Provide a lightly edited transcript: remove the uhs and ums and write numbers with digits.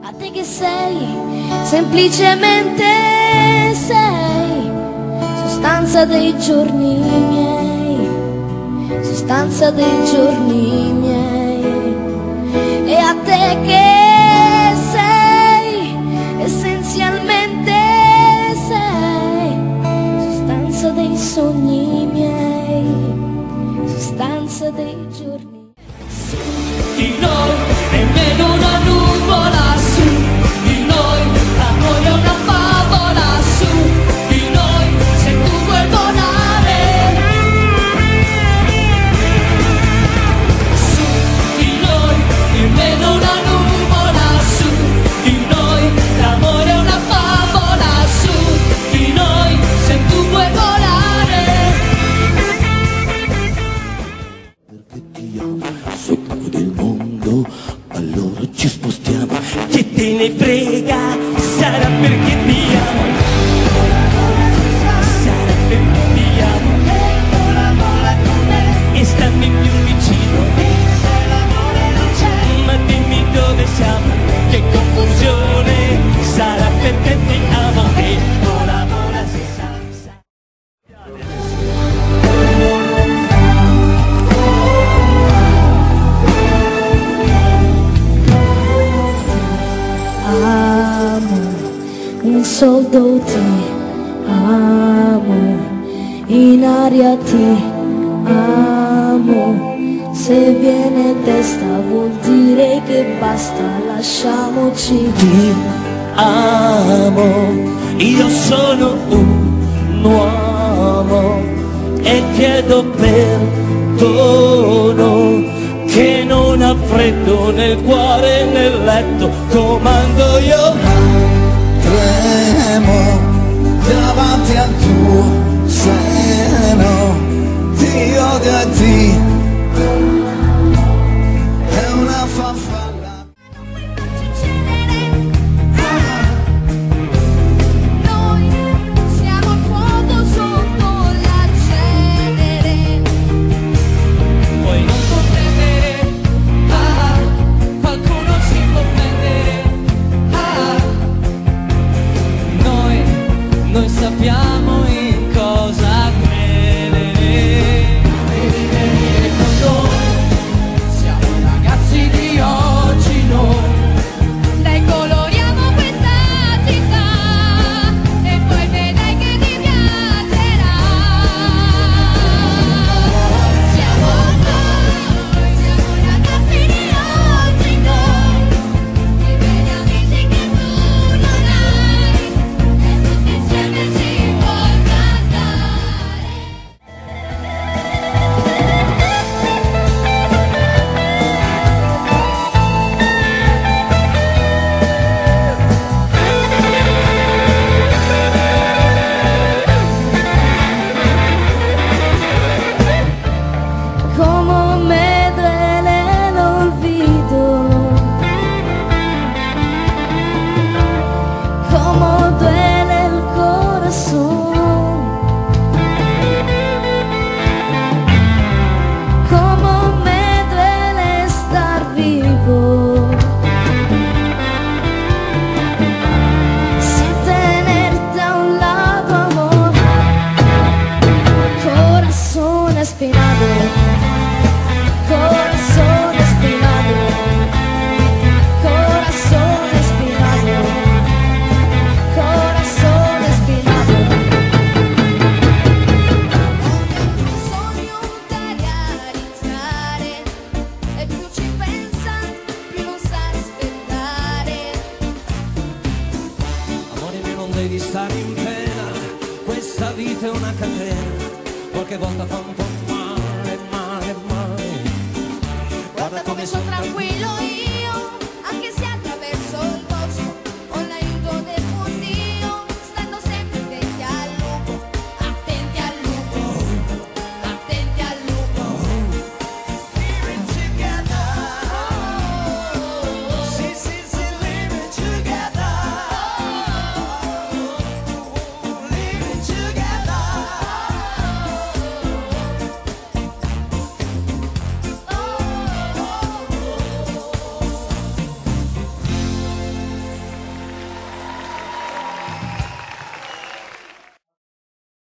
A te che sei, semplicemente sei sostanza dei giorni miei, sostanza dei giorni miei. E a te che sei, essenzialmente sei sostanza dei sogni miei, sostanza dei giorni. Di noi nemmeno una nuvola su, di noi l'amore è una favola su, di noi se tu vuoi volare, su, di noi nemmeno una nuvola su, di noi l'amore è una favola su, di noi se tu vuoi volare. Perché ti amo, sei capo del mondo, allora ci spostiamo. Che te ne frega, sarà perché ti amo, sarà perché ti amo. E stammi più vicino, ma dimmi dove siamo, che confusione. Sarà perché ti amo e vola vola si sa. Amo, in soldo ti amo, in aria ti amo. Se viene testa vuol dire che basta, lasciamoci. Ti amo, io sono un uomo e chiedo perdono, che non ha freddo nel cuore e nel letto, comando io. Tremo davanti al tuo seno, ti odio e ti è una farfalla. Noi siamo il fuoco sotto la cenere. Puoi non comprendere, ah, qualcuno si può prendere, ah, noi sappiamo in cosa credere. Venire con noi, siamo i ragazzi di oggi noi. Dai, coloriamo questa città e poi vedrai che ti piacerà. Siamo i ragazzi di oggi noi, i veri amici che tu non hai, e tutti insieme si può cantare. Como me duele el olvido, como duele el corazón, como me duele estar vivo sin tenerte a un lado, amor. Corazón espinado, corazón espinado, corazón espinado, corazón espinado. Ogni sogno da realizzare, e più ci pensa, più non sa aspettare. Amore mio, non devi stare in pena, questa vita è una catena, qualche volta fa un po' male, male, male. Guarda come sono tranquillo io.